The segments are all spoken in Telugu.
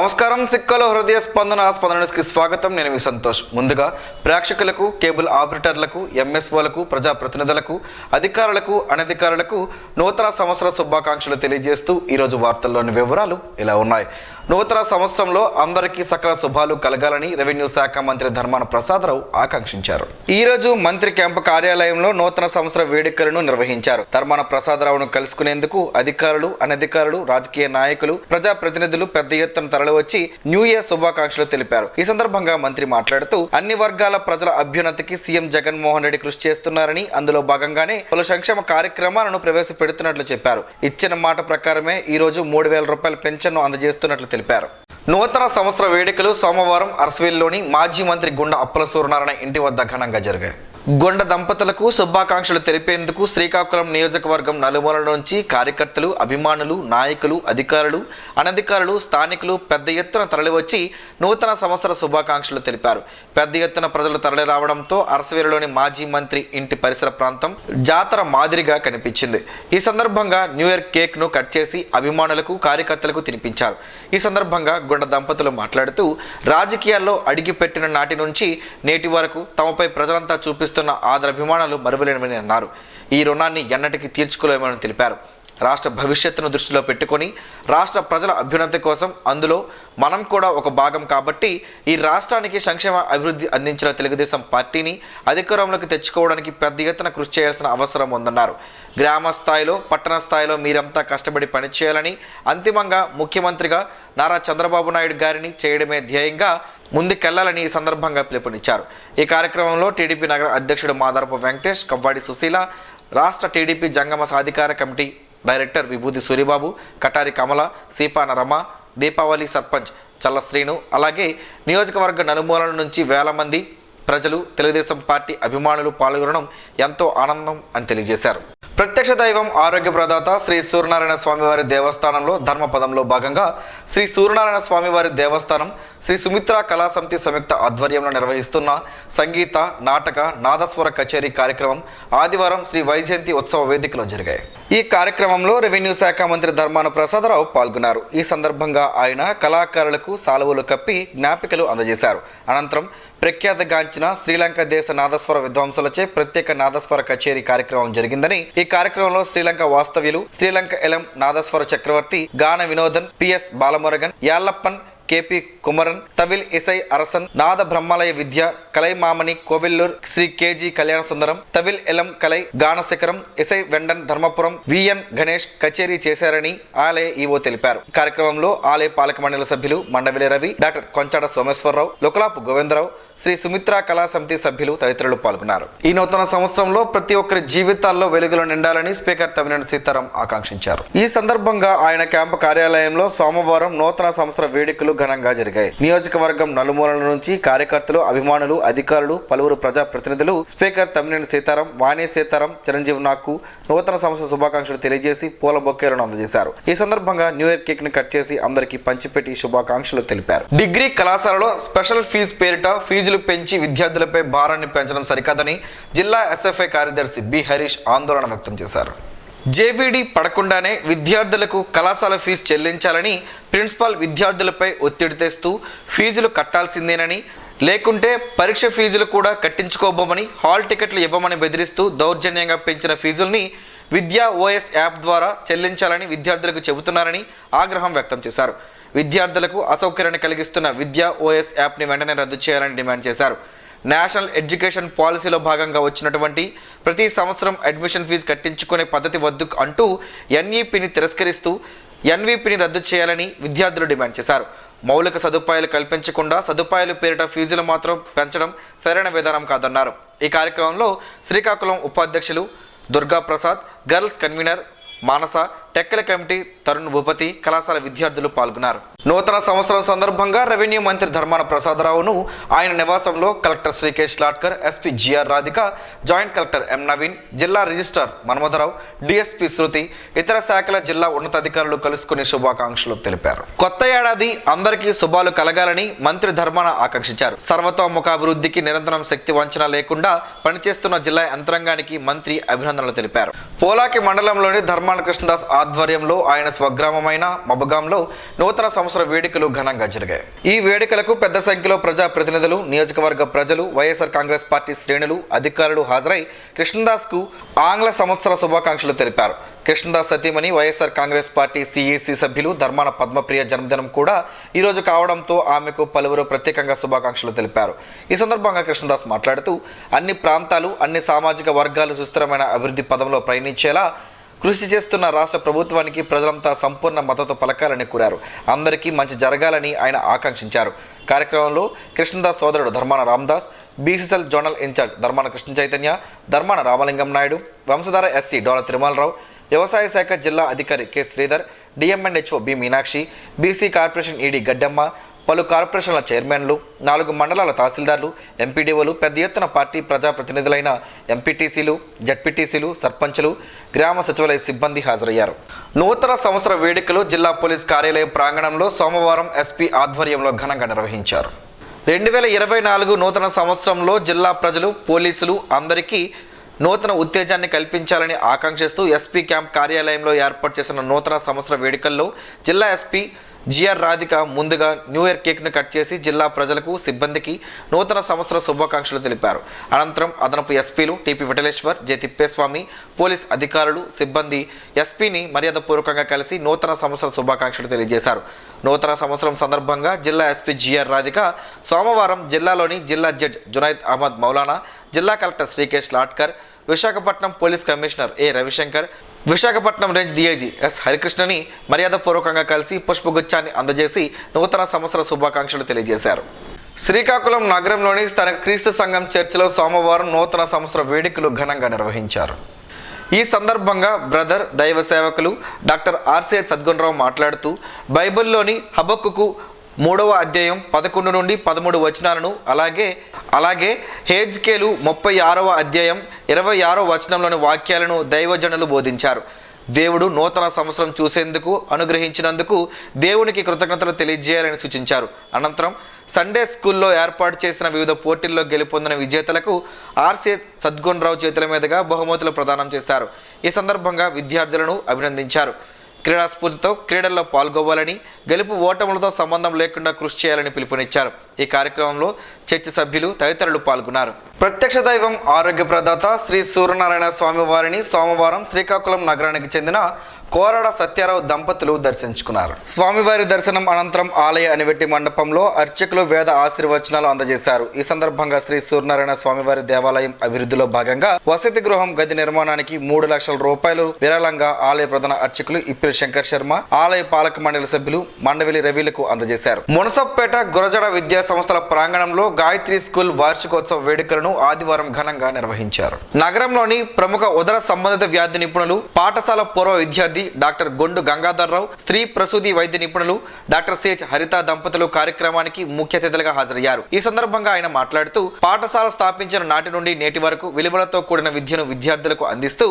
నమస్కారం. సిక్కలో హృదయ స్పందనకి స్వాగతం. నేను మీ సంతోష్. ముందుగా ప్రేక్షకులకు, కేబుల్ ఆపరేటర్లకు, ఎంఎస్ఓలకు, ప్రజాప్రతినిధులకు, అధికారులకు, అనధికారులకు నూతన సంవత్సర శుభాకాంక్షలు తెలియజేస్తూ ఈరోజు వార్తల్లోని వివరాలు ఇలా ఉన్నాయి. నూతన సంవత్సరంలో అందరికీ సకల శుభాలు కలగాలని రెవెన్యూ శాఖ మంత్రి ధర్మాన ప్రసాదరావు ఆకాంక్షించారు. ఈ రోజు మంత్రి క్యాంపు కార్యాలయంలో నూతన సంవత్సర వేడుకలను నిర్వహించారు. ధర్మాన ప్రసాదరావును కలుసుకునేందుకు అధికారులు, అనధికారులు, రాజకీయ నాయకులు, ప్రజాప్రతినిధులు పెద్ద ఎత్తున తరలివచ్చి న్యూ ఇయర్ శుభాకాంక్షలు తెలిపారు. ఈ సందర్భంగా మంత్రి మాట్లాడుతూ అన్ని వర్గాల ప్రజల అభ్యున్నతికి సీఎం జగన్మోహన్ రెడ్డి కృషి చేస్తున్నారని, అందులో భాగంగానే పలు సంక్షేమ కార్యక్రమాలను ప్రవేశపెడుతున్నట్లు చెప్పారు. ఇచ్చిన మాట ప్రకారమే ఈ రోజు 3,000 రూపాయల పెన్షన్ను అందజేస్తున్నట్లు తెలిపారు. నూతన సంవత్సర వేడుకలు సోమవారం అరసవిల్లిలోని మాజీ మంత్రి గుండ అప్పల సూర్యనారాయణ ఇంటి వద్ద ఘనంగా జరిగాయి. గుండ దంపతులకు శుభాకాంక్షలు తెలిపేందుకు శ్రీకాకుళం నియోజకవర్గం నలుమూలల నుంచి కార్యకర్తలు, అభిమానులు, నాయకులు, అధికారులు, అనధికారులు, స్థానికులు పెద్ద ఎత్తున తరలివచ్చి నూతన సంవత్సర శుభాకాంక్షలు తెలిపారు. పెద్ద ఎత్తున ప్రజలు తరలి రావడంతో అరసవిల్లిలోని మాజీ మంత్రి ఇంటి పరిసర ప్రాంతం జాతర మాదిరిగా కనిపించింది. ఈ సందర్భంగా న్యూ ఇయర్ కేక్ ను కట్ చేసి అభిమానులకు, కార్యకర్తలకు తినిపించారు. ఈ సందర్భంగా గుండ దంపతులు మాట్లాడుతూ రాజకీయాల్లో అడిగిపెట్టిన నాటి నుంచి నేటి వరకు తమపై ప్రజలంతా చూపిస్తున్న ఆదరాభిమానాలు మరువలేనివని అన్నారు. ఈ రుణాన్ని ఎన్నటికీ తీర్చుకోలేమని తెలిపారు. రాష్ట్ర భవిష్యత్తును దృష్టిలో పెట్టుకొని రాష్ట్ర ప్రజల అభ్యున్నతి కోసం అందులో మనం కూడా ఒక భాగం కాబట్టి ఈ రాష్ట్రానికి సంక్షేమ అభివృద్ధి అందించిన తెలుగుదేశం పార్టీని అధికారంలోకి తెచ్చుకోవడానికి పెద్ద ఎత్తున కృషి చేయాల్సిన అవసరం ఉందన్నారు. గ్రామ స్థాయిలో, పట్టణ స్థాయిలో మీరంతా కష్టపడి పనిచేయాలని, అంతిమంగా ముఖ్యమంత్రిగా నారా చంద్రబాబు నాయుడు గారిని చేయడమే ధ్యేయంగా ముందుకెళ్లాలని ఈ సందర్భంగా పిలుపునిచ్చారు. ఈ కార్యక్రమంలో టీడీపీ నగర అధ్యక్షుడు మాదారపు వెంకటేష్, కవ్వాడి సుశీల, రాష్ట్ర టీడీపీ జంగమ సాధికార కమిటీ డైరెక్టర్ విభూతి సూరిబాబు, కటారి కమల, సీపాన రమ, దీపావళి సర్పంచ్ చల్ల శ్రీను, అలాగే నియోజకవర్గ నలుమూలల నుంచి వేల మంది ప్రజలు, తెలుగుదేశం పార్టీ అభిమానులు పాల్గొనడం ఎంతో ఆనందం అని తెలియజేశారు. ప్రత్యక్ష దైవం, ఆరోగ్య ప్రదాత శ్రీ సూర్యనారాయణ స్వామివారి దేవస్థానంలో ధర్మపదంలో భాగంగా శ్రీ సూర్యనారాయణ స్వామివారి దేవస్థానం శ్రీ సుమిత్ర కళా సమితి సంయుక్త ఆధ్వర్యంలో నిర్వహిస్తున్న సంగీత, నాటక, నాదస్వర కచేరీ కార్యక్రమం ఆదివారం శ్రీ వైజయంతి ఉత్సవ వేదికలో జరిగాయి. ఈ కార్యక్రమంలో రెవెన్యూ శాఖ మంత్రి ధర్మాన ప్రసాదరావు పాల్గొన్నారు. ఈ సందర్భంగా ఆయన కళాకారులకు సాలువలు కప్పి జ్ఞాపికలు అందజేశారు. అనంతరం ప్రఖ్యాతగాంచిన శ్రీలంక దేశ నాదస్వర విద్వాంసులచే ప్రత్యేక నాదస్వర కచేరీ కార్యక్రమం జరిగిందని, ఈ కార్యక్రమంలో శ్రీలంక వాస్తవ్యులు, శ్రీలంక ఎలం నాదస్వర చక్రవర్తి గాన వినోదన్, పిఎస్ బాలమురగన్, యాల్లప్పన్, కేపీ కుమరన్, తవిల్ ఇసై అరసన్, నాద బ్రహ్మాలయ విద్య, కలైమామణి కోవెల్లూర్, శ్రీ కేజీ కళ్యాణ సుందరం, తవిల్ ఎలం కలై గాన శిఖరం, ఇసై వెండన్ ధర్మపురం, విఎన్ గణేష్ కచేరీ చేశారని ఆలయ ఈవో తెలిపారు. కార్యక్రమంలో ఆలయ పాలక మండలి సభ్యులు మండవిలి రవి, డాక్టర్ కొంచాడ సోమేశ్వరరావు, లుకలాపు గోవిందరావు, శ్రీ సుమిత్ర కళా సమితి సభ్యులు తదితరులు పాల్గొన్నారు. ఈ నూతన సంవత్సరంలో ప్రతి ఒక్కరి జీవితాల్లో వెలుగులు నిండాలని స్పీకర్ తమ్మినేని సీతారాం ఆకాంక్షించారు. ఈ సందర్భంగా ఆయన క్యాంపు కార్యాలయంలో సోమవారం నూతన సంవత్సర వేడుకలు ఘనంగా జరిగాయి. నియోజకవర్గం నలుమూలల నుంచి కార్యకర్తలు, అభిమానులు, అధికారులు, పలువురు ప్రజా ప్రతినిధులు స్పీకర్ తమ్మినేని సీతారాం, వాణి సీతారాం, చిరంజీవి నాగ్కు నూతన సంవత్సర శుభాకాంక్షలు తెలియజేసి పూల బొకేలను అందజేశారు. ఈ సందర్భంగా న్యూ ఇయర్ కేక్ ను కట్ చేసి అందరికీ పంచిపెట్టి శుభాకాంక్షలు తెలిపారు. డిగ్రీ కళాశాలలో స్పెషల్ ఫీజు పేరిట ఫీజులు పెంచి విద్యార్థులపై భారాన్ని పెంచడం సరికాదని జిల్లా ఎస్ఎఫ్ఐ కార్యదర్శి బి హరీష్ ఆందోళన వ్యక్తం చేశారు. జేబీడీ పడకుండానే విద్యార్థులకు కళాశాల ఫీజు చెల్లించాలని ప్రిన్సిపాల్ విద్యార్థులపై ఒత్తిడి తెస్తూ ఫీజులు కట్టాల్సిందేనని, లేకుంటే పరీక్ష ఫీజులు కూడా కట్టించుకోబోమని, హాల్ టికెట్లు ఇవ్వమని బెదిరిస్తూ దౌర్జన్యంగా పెంచిన ఫీజుల్ని విద్యా ఓఎస్ యాప్ ద్వారా చెల్లించాలని విద్యార్థులకు చెబుతున్నారని ఆగ్రహం వ్యక్తం చేశారు. విద్యార్థులకు అసౌకర్యాన్ని కలిగిస్తున్న విద్యా ఓఎస్ యాప్ని వెంటనే రద్దు చేయాలని డిమాండ్ చేశారు. నేషనల్ ఎడ్యుకేషన్ పాలసీలో భాగంగా వచ్చినటువంటి ప్రతి సంవత్సరం అడ్మిషన్ ఫీజు కట్టించుకునే పద్ధతి వద్దు అంటూ ఎన్ఈపిని తిరస్కరిస్తూ ఎన్వీపీని రద్దు చేయాలని విద్యార్థులు డిమాండ్ చేశారు. మౌలిక సదుపాయాలు కల్పించకుండా సదుపాయాలు పేరిట ఫీజులు మాత్రం పెంచడం సరైన విధానం కాదన్నారు. ఈ కార్యక్రమంలో శ్రీకాకుళం ఉపాధ్యక్షులు దుర్గా ప్రసాద్, గర్ల్స్ కన్వీనర్ మానస, టెక్కల కమిటీ తరుణ్ భూపతి, కళాశాల విద్యార్థులు పాల్గొన్నారు. నూతన సంవత్సరం సందర్భంగా రెవెన్యూ మంత్రి ధర్మాన ప్రసాదరావును ఆయన నివాసంలో collector Srikesh Latkar, SP GR Radhika, joint collector M Naveen, జిల్లా రిజిస్ట్రార్ మన్మథరావు, డిఎస్పీ శృతి, ఇతర శాఖల జిల్లా ఉన్నతాధికారులు కలుసుకుని శుభాకాంక్షలు తెలిపారు. కొత్త ఏడాది అందరికీ శుభాలు కలగాలని మంత్రి ధర్మాన ఆకాంక్షించారు. సర్వతోముఖాభివృద్ధికి నిరంతరం శక్తి వంచన లేకుండా పనిచేస్తున్న జిల్లా యంత్రాంగానికి మంత్రి అభినందనలు తెలిపారు. పోలాకి మండలంలోని ధర్మాన కృష్ణదాస్ ఆధ్వర్యంలో ఆయన స్వగ్రామమైన మబగాంలో నూతన సంవత్సర వేడుకలు ఘనంగా జరిగాయి. ఈ వేడుకలకు పెద్ద సంఖ్యలో ప్రజాప్రతినిధులు, నియోజకవర్గ ప్రజలు, వైఎస్ఆర్ కాంగ్రెస్ పార్టీ శ్రేణులు, అధికారులు హాజరై కృష్ణదాస్ కు ఆంగ్ల సంవత్సర శుభాకాంక్షలు తెలిపారు. కృష్ణదాస్ సతీమణి వైఎస్ఆర్ కాంగ్రెస్ పార్టీ సిఈసి సభ్యులు ధర్మాన పద్మప్రియ జన్మదినం కూడా ఈరోజు కావడంతో ఆమెకు పలువురు ప్రత్యేకంగా శుభాకాంక్షలు తెలిపారు. ఈ సందర్భంగా కృష్ణదాస్ మాట్లాడుతూ అన్ని ప్రాంతాలు, అన్ని సామాజిక వర్గాలు సుస్థిరమైన అభివృద్ధి పదంలో ప్రయాణించేలా కృషి చేస్తున్న రాష్ట్ర ప్రభుత్వానికి ప్రజలంతా సంపూర్ణ మద్దతు పలకాలని కోరారు. అందరికీ మంచి జరగాలని ఆయన ఆకాంక్షించారు. కార్యక్రమంలో కృష్ణదాస్ సోదరుడు Dharmana Ramadas, BCCL zonal in-charge Dharmana Krishna Chaitanya, Dharmana Ramalingam Naidu, Vamsadhara SC Dola Tirumalarao, వ్యవసాయ శాఖ జిల్లా అధికారి K Sridhar, DMNHO B Meenakshi, BC corporation ED Gaddamma, పలు కార్పొరేషన్ల చైర్మన్లు, 4 మండలాల తహసీల్దార్లు, ఎంపీడీఓలు, పెద్ద ఎత్తున పార్టీ ప్రజాప్రతినిధులైన ఎంపీటీసీలు, జడ్పీటీసీలు, సర్పంచులు, గ్రామ సచివాలయ సిబ్బంది హాజరయ్యారు. నూతన సంవత్సర వేడుకలు జిల్లా పోలీస్ కార్యాలయం ప్రాంగణంలో సోమవారం ఎస్పీ ఆధ్వర్యంలో ఘనంగా నిర్వహించారు. 2024 నూతన సంవత్సరంలో జిల్లా ప్రజలు, పోలీసులు అందరికీ నూతన ఉత్తేజాన్ని కల్పించాలని ఆకాంక్షిస్తూ ఎస్పీ క్యాంప్ కార్యాలయంలో ఏర్పాటు చేసిన నూతన సంవత్సర వేడుకల్లో జిల్లా ఎస్పీ జిఆర్ రాధిక ముందుగా న్యూ ఇయర్ కేక్ను కట్ చేసి జిల్లా ప్రజలకు, సిబ్బందికి నూతన సంవత్సర శుభాకాంక్షలు తెలిపారు. అనంతరం అదనపు ఎస్పీలు TP Vithaleshwar, J Thippeswamy, police అధికారులు, సిబ్బంది ఎస్పీని మర్యాదపూర్వకంగా కలిసి నూతన సంవత్సర శుభాకాంక్షలు తెలియజేశారు. నూతన సంవత్సరం సందర్భంగా జిల్లా ఎస్పీ జిఆర్ రాధిక సోమవారం జిల్లాలోని జిల్లా జడ్జ్ జునైద్ అహ్మద్ మౌలానా, జిల్లా collector Srikesh Lathkar, Visakhapatnam police commissioner A Ravishankar, Visakhapatnam range DIG S హరికృష్ణని మర్యాదపూర్వకంగా కలిసి పుష్పగుచ్చాన్ని అందజేసి నూతన సంవత్సర శుభాకాంక్షలు తెలియజేశారు. శ్రీకాకుళం నగరంలోని స్థానిక క్రీస్తు సంఘం చర్చిలో సోమవారం నూతన సంవత్సర వేడుకలు ఘనంగా నిర్వహించారు. ఈ సందర్భంగా బ్రదర్ దైవ సేవకులు డాక్టర్ ఆర్సే సద్గుణరావు మాట్లాడుతూ బైబిల్లోని హబక్కుకు 3వ అధ్యాయం 11 నుండి 13 వచనాలను అలాగే హెజ్కేలు 36వ అధ్యాయం 26వ వచనంలోని వాక్యాలను దైవజనులు బోధించారు. దేవుడు నూతన సంవత్సరం చూసేందుకు అనుగ్రహించినందుకు దేవునికి కృతజ్ఞతలు తెలియజేయాలని సూచించారు. అనంతరం సండే స్కూల్లో ఏర్పాటు చేసిన వివిధ పోటీల్లో గెలుపొందిన విజేతలకు ఆర్సే సద్గుణరావు చేతుల మీదుగా బహుమతులు ప్రదానం చేశారు. ఈ సందర్భంగా విద్యార్థులను అభినందించారు. క్రీడాస్ఫూర్తితో క్రీడల్లో పాల్గొవాలని, గెలుపు ఓటములతో సంబంధం లేకుండా కృషి చేయాలని పిలుపునిచ్చారు. ఈ కార్యక్రమంలో చర్చి సభ్యులు తదితరులు పాల్గొన్నారు. ప్రత్యక్ష దైవం ఆరోగ్య ప్రదాత శ్రీ సూర్యనారాయణ స్వామి వారిని సోమవారం శ్రీకాకుళం నగరానికి చెందిన కోరాడ సత్యారావు దంపతులు దర్శించుకున్నారు. స్వామివారి దర్శనం అనంతరం ఆలయ అనివెట్టి మండపంలో అర్చకులు వేద ఆశీర్వచనాలు అందజేశారు. ఈ సందర్భంగా శ్రీ సూర్యనారాయణ స్వామివారి దేవాలయం అభివృద్ధిలో భాగంగా వసతి గృహం గది నిర్మాణానికి 3 లక్షల రూపాయలు విరాళంగా ఆలయ ప్రధాన అర్చకులు ఇప్పిలి శంకర్ శర్మ, ఆలయ పాలక మండలి సభ్యులు మండవిలి రవిలకు అందజేశారు. మునసప్పేట గురజాడ విద్యా సంస్థల ప్రాంగణంలో గాయత్రి స్కూల్ వార్షికోత్సవ వేడుకలను ఆదివారం ఘనంగా నిర్వహించారు. నగరంలోని ప్రముఖ ఉదర సంబంధిత వ్యాధి నిపుణులు, పాఠశాల పూర్వ విద్యార్థి డాక్టర్ గొండు గంగాధర్రావు, స్త్రీ ప్రసూతి వైద్య నిపుణులు డాక్టర్ సేజ్ హరిత దంపతులు కార్యక్రమానికి ముఖ్య అతిథులుగా హాజరయ్యారు. ఈ సందర్భంగా ఆయన మాట్లాడుతూ పాఠశాల స్థాపించిన నాటి నుండి నేటి వరకు విలువలతో కూడిన విద్యను విద్యార్థులకు అందిస్తూ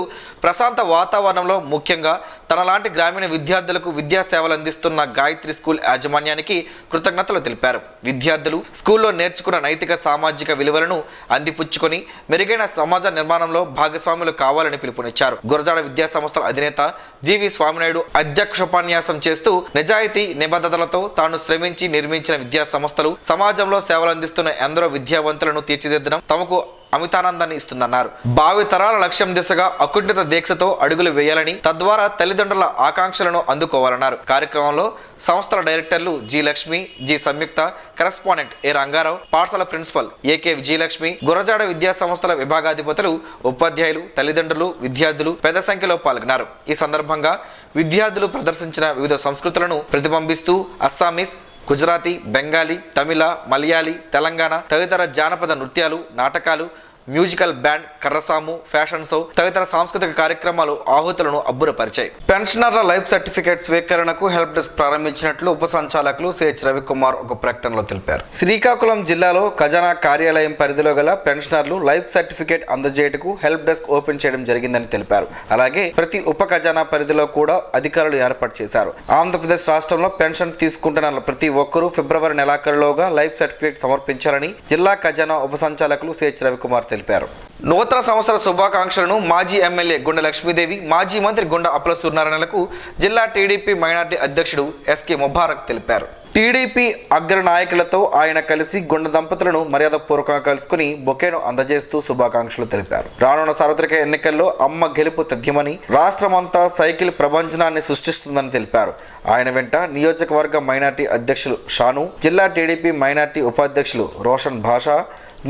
ప్రశాంత వాతావరణంలో ముఖ్యంగా తనలాంటి గ్రామీణ విద్యార్థులకు విద్యా సేవలు అందిస్తున్న గాయత్రి స్కూల్ యాజమాన్యానికి కృతజ్ఞతలు తెలిపారు. విద్యార్థులు స్కూల్లో నేర్చుకున్న నైతిక సామాజిక విలువలను అందిపుచ్చుకొని మెరుగైన సమాజ నిర్మాణంలో భాగస్వాములు కావాలని పిలుపునిచ్చారు. గురజాడ విద్యా సంస్థల అధినేత జీవి స్వామినాయుడు అధ్యక్షోపన్యాసం చేస్తూ నిజాయితీ నిబద్ధతలతో తాను శ్రమించి నిర్మించిన విద్యా సంస్థలు సమాజంలో సేవలు అందిస్తున్న ఎందరో విద్యావంతులను తీర్చిదిద్దడం తమకు అమితానందాన్ని ఇస్తుందన్నారు. భావి తరాల లక్ష్యం దిశగా అకుంఠిత దీక్షతో అడుగులు వేయాలని, తద్వారా తల్లిదండ్రుల ఆకాంక్షలను అందుకోవాలన్నారు. కార్యక్రమంలో సంస్థల డైరెక్టర్లు జి లక్ష్మి, జి సంయుక్త, కరెస్పాండెంట్ ఏ రంగారావు, పాఠశాల ప్రిన్సిపల్ ఏకే విజయలక్ష్మి, గురజాడ విద్యా సంస్థల విభాగాధిపతులు, ఉపాధ్యాయులు, తల్లిదండ్రులు, విద్యార్థులు పెద్ద సంఖ్యలో పాల్గొన్నారు. ఈ సందర్భంగా విద్యార్థులు ప్రదర్శించిన వివిధ సంస్కృతులను ప్రతిబింబిస్తూ అస్సామీస్, గుజరాతీ, బెంగాలీ, తమిళ, మలయాళీ, తెలంగాణ తదితర జానపద నృత్యాలు, నాటకాలు, మ్యూజికల్ బ్యాండ్, కర్రసాము, ఫ్యాషన్ షో తదితర సాంస్కృతిక కార్యక్రమాలు ఆహుతులను అబ్బురపరిచాయి. పెన్షనర్ల లైఫ్ సర్టిఫికేట్ స్వీకరణకు హెల్ప్ డెస్క్ ప్రారంభించినట్లు ఉప సంచాలకులు సిహెచ్ రవికుమార్ ఒక ప్రకటనలో తెలిపారు. శ్రీకాకుళం జిల్లాలో ఖజానా కార్యాలయం పరిధిలో గల పెన్షనర్లు లైఫ్ సర్టిఫికేట్ అందజేయటకు హెల్ప్ డెస్క్ ఓపెన్ చేయడం జరిగిందని తెలిపారు. అలాగే ప్రతి ఉప ఖజానా పరిధిలో కూడా అధికారులు ఏర్పాటు చేశారు. ఆంధ్రప్రదేశ్ రాష్ట్రంలో పెన్షన్ తీసుకుంటున్న ప్రతి ఒక్కరూ ఫిబ్రవరి నెలాఖరులోగా లైఫ్ సర్టిఫికేట్ సమర్పించాలని జిల్లా ఖజానా ఉప సంచాలకులు సిహెచ్ రవికుమార్ తెలిపారు. నూతన సంవత్సర శుభాకాంక్షలను మాజీ ఎమ్మెల్యే గుండె లక్ష్మీదేవి, మాజీ మంత్రి గుండా అప్పల సూర్యనారాయణలకు జిల్లా టీడీపీ మైనార్టీ అధ్యక్షుడు ఎస్కే ముబారక్ తెలిపారు. టీడీపీ అగ్ర నాయకులతో ఆయన కలిసి గుండె దంపతులను మర్యాదపూర్వకంగా కలుసుకుని బొకేను అందజేస్తూ శుభాకాంక్షలు తెలిపారు. రానున్న సార్వత్రిక ఎన్నికల్లో అమ్మ గెలుపు తథ్యమని, రాష్ట్రమంతా సైకిల్ ప్రభంజనాన్ని సృష్టిస్తుందని తెలిపారు. ఆయన వెంట నియోజకవర్గ మైనార్టీ అధ్యక్షులు షాను, జిల్లా టీడీపీ మైనార్టీ ఉపాధ్యక్షులు రోషన్ భాషా,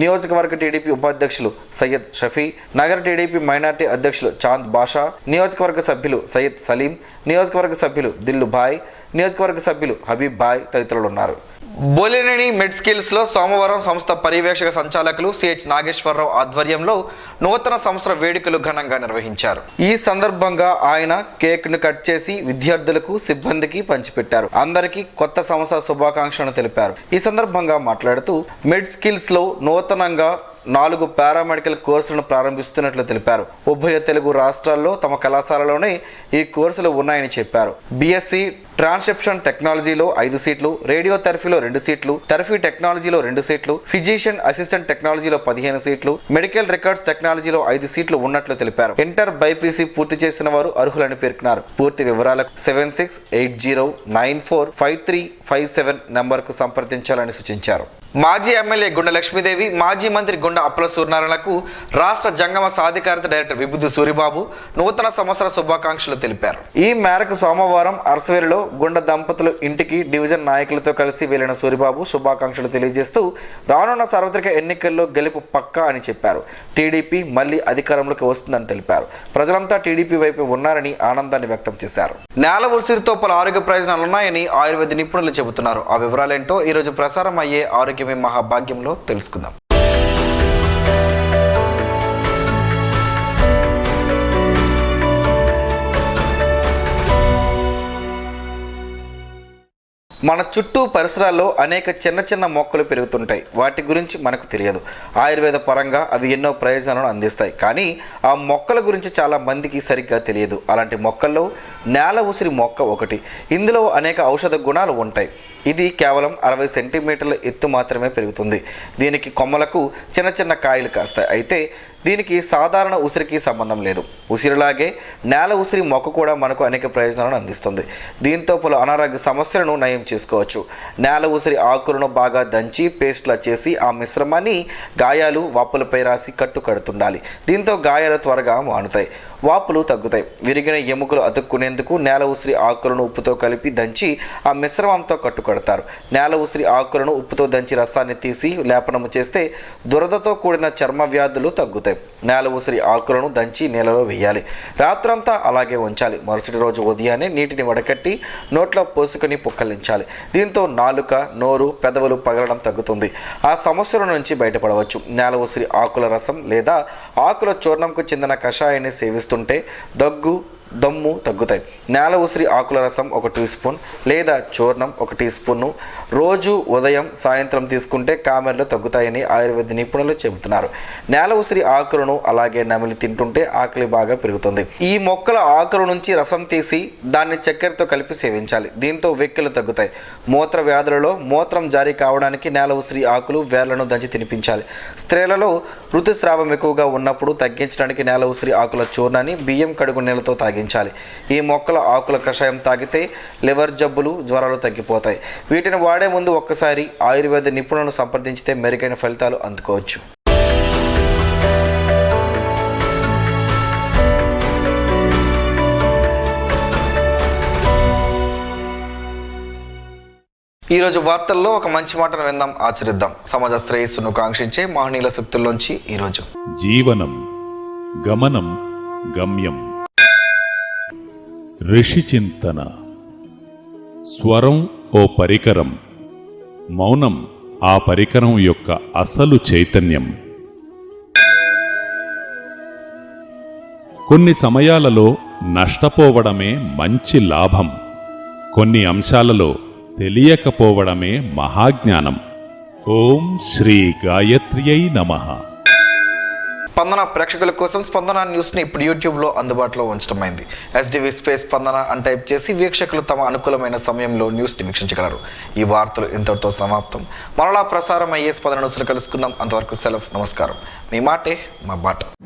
నియోజకవర్గ టీడీపీ ఉపాధ్యక్షులు సయ్యద్ షఫీ, నగర టీడీపీ మైనార్టీ అధ్యక్షులు చాంద్ బాషా, నియోజకవర్గ సభ్యులు సయ్యద్ సలీం, నియోజకవర్గ సభ్యులు దిల్లు భాయ్, నియోజకవర్గ సభ్యులు హబీబ్ భాయ్ తదితరులు ఉన్నారు. బోలినేని మిడ్ స్కిల్స్లో సోమవారం సంస్థ పర్యవేక్షక సంచాలకులు సిహెచ్ నాగేశ్వరరావు ఆధ్వర్యంలో నూతన సంవత్సర వేడుకలు ఘనంగా నిర్వహించారు. ఈ సందర్భంగా ఆయన కేక్ను కట్ చేసి విద్యార్థులకు, సిబ్బందికి పంచిపెట్టారు. అందరికీ కొత్త సంవత్సర శుభాకాంక్షలను తెలిపారు. ఈ సందర్భంగా మాట్లాడుతూ మిడ్ స్కిల్స్లో నూతనంగా 4 పారామెడికల్ కోర్సులను ప్రారంభిస్తున్నట్లు తెలిపారు. ఉభయ తెలుగు రాష్ట్రాల్లో తమ కళాశాలలోనే ఈ కోర్సులు ఉన్నాయని చెప్పారు. బీఎస్సీ ట్రాన్స్క్రిప్షన్ టెక్నాలజీలో 5 సీట్లు, రేడియోథెరపీలో 2 సీట్లు, థెరపీ టెక్నాలజీలో 2 సీట్లు, ఫిజిషియన్ అసిస్టెంట్ టెక్నాలజీలో 15 సీట్లు, మెడికల్ రికార్డ్స్ టెక్నాలజీలో 5 సీట్లు ఉన్నట్లు తెలిపారు. ఇంటర్ బైపీసీ పూర్తి చేసిన వారు అర్హులని పేర్కొన్నారు. పూర్తి వివరాలకు 7680945357 నంబర్కు సంప్రదించాలని సూచించారు. మాజీ ఎమ్మెల్యే గుండె లక్ష్మీదేవి, మాజీ మంత్రి గుండా అప్పల సూర్యనారాయణకు రాష్ట్ర జంగమ సాధికారత డైరెక్టర్ విభూతి సూరిబాబు నూతన సంవత్సర శుభాకాంక్షలు తెలిపారు. ఈ మేరకు సోమవారం అరసవేలులో గుండె దంపతులు ఇంటికి డివిజన్ నాయకులతో కలిసి వెళ్లిన సూరిబాబు శుభాకాంక్షలు తెలియజేస్తూ రానున్న సార్వత్రిక ఎన్నికల్లో గెలుపు పక్కా అని చెప్పారు. టీడీపీ మళ్లీ అధికారంలోకి వస్తుందని తెలిపారు. ప్రజలంతా టీడీపీ వైపు ఉన్నారని ఆనందాన్ని వ్యక్తం చేశారు. నేల ఉసిరితో పలు ఆరోగ్య ప్రయోజనాలున్నాయని ఆయుర్వేద నిపుణులు చెబుతున్నారు. ఆ వివరాలేంటో ఈరోజు ప్రసారం అయ్యే ఆరోగ్యమే మహాభాగ్యంలో తెలుసుకుందాం. మన చుట్టూ పరిసరాల్లో అనేక చిన్న చిన్న మొక్కలు పెరుగుతుంటాయి. వాటి గురించి మనకు తెలియదు. ఆయుర్వేద పరంగా అవి ఎన్నో ప్రయోజనాలను అందిస్తాయి. కానీ ఆ మొక్కల గురించి చాలా మందికి సరిగ్గా తెలియదు. అలాంటి మొక్కల్లో నేల ఉసిరి మొక్క ఒకటి. ఇందులో అనేక ఔషధ గుణాలు ఉంటాయి. ఇది కేవలం 60 సెంటీమీటర్ల ఎత్తు మాత్రమే పెరుగుతుంది. దీనికి కొమ్మలకు చిన్న చిన్న కాయలు కాస్తాయి. అయితే దీనికి సాధారణ ఉసిరికి సంబంధం లేదు. ఉసిరిలాగే నేల ఉసిరి మొక్క కూడా మనకు అనేక ప్రయోజనాలను అందిస్తుంది. దీంతో పలు అనారోగ్య సమస్యలను నయం చేసుకోవచ్చు. నేల ఉసిరి ఆకులను బాగా దంచి పేస్ట్లా చేసి ఆ మిశ్రమాన్ని గాయాలు, వాపులపై రాసి కడుతుండాలి. దీంతో గాయాలు త్వరగా మానుతాయి, వాపులు తగ్గుతాయి. విరిగిన ఎముకలు అతుక్కునేందుకు నేల ఉసిరి ఆకులను ఉప్పుతో కలిపి దంచి ఆ మిశ్రమంతో కడతారు. నేల ఉసిరి ఆకులను ఉప్పుతో దంచి రసాన్ని తీసి లేపనము చేస్తే దురదతో కూడిన చర్మ వ్యాధులు తగ్గుతాయి. నేల ఉసిరి ఆకులను దంచి నీళ్ళలో వేయాలి. రాత్రంతా అలాగే ఉంచాలి. మరుసటి రోజు ఉదయాన్నే నీటిని వడకట్టి నోట్లో పోసుకొని పుక్కలించాలి. దీంతో నాలుక, నోరు, పెదవులు పగలడం తగ్గుతుంది. ఆ సమస్యల నుంచి బయటపడవచ్చు. నేల ఉసిరి ఆకుల రసం లేదా ఆకుల చూర్ణంకు చెందిన కషాయాన్ని సేవిస్తుంటే దగ్గు, దమ్ము తగ్గుతాయి. నేల ఉసిరి ఆకుల రసం 1 టీ స్పూన్ లేదా చూర్ణం 1 టీ స్పూన్ను రోజు ఉదయం, సాయంత్రం తీసుకుంటే కామెర్లు తగ్గుతాయని ఆయుర్వేద నిపుణులు చెబుతున్నారు. నేల ఉసిరి ఆకులను అలాగే నమిలి తింటుంటే ఆకలి బాగా పెరుగుతుంది. ఈ మొక్కల ఆకుల నుంచి రసం తీసి దాన్ని చక్కెరతో కలిపి సేవించాలి. దీంతో వెక్కిలు తగ్గుతాయి. మూత్ర వ్యాధులలో మూత్రం జారీ కావడానికి నేల ఉసిరి ఆకులు, వేర్లను దంచి తినిపించాలి. స్త్రీలలో ఋతుస్రావం ఎక్కువగా ఉన్నప్పుడు తగ్గించడానికి నేల ఉసిరి ఆకుల చూర్ణాన్ని బియ్యం కడుగు నీళ్ళతో తాగించాలి. ఈ మొక్కల ఆకుల కషాయం తాగితే లివర్ జబ్బులు, జ్వరాలు తగ్గిపోతాయి. వీటిని వాడే ముందు ఒక్కసారి ఆయుర్వేద నిపుణులను సంప్రదించితే మెరుగైన ఫలితాలు అందుకోవచ్చు. ఈరోజు వార్తల్లో ఒక మంచి మాటను విందాం, ఆచరిద్దాం. సమాజ శ్రేయస్సును కాంక్షించే మహనీయుల శక్తుల్లోంచి ఈరోజు జీవనం, గమనం, గమ్యం. ఋషి చింతన. స్వరం ఓ పరికరం, మౌనం ఆ పరికరం యొక్క అసలు చైతన్యం. కొన్ని సమయాలలో నష్టపోవడమే మంచి లాభం. కొన్ని అంశాలలో తెలియకపోవడమే మహాజ్ఞానం. ఓం శ్రీ గాయత్ర్యై నమః. స్పందన ప్రేక్షకుల కోసం స్పందన న్యూస్ని ఇప్పుడు యూట్యూబ్లో అందుబాటులో ఉంచడమైంది. SDV స్పేస్ స్పందన అని టైప్ చేసి వీక్షకులు తమ అనుకూలమైన సమయంలో న్యూస్ని వీక్షించగలరు. ఈ వార్తలు ఇంతటితో సమాప్తం. మరలా ప్రసారం అయ్యే స్పందన న్యూస్ను కలుసుకుందాం. అంతవరకు సెలవు. నమస్కారం. మీ మాటే మా బాట.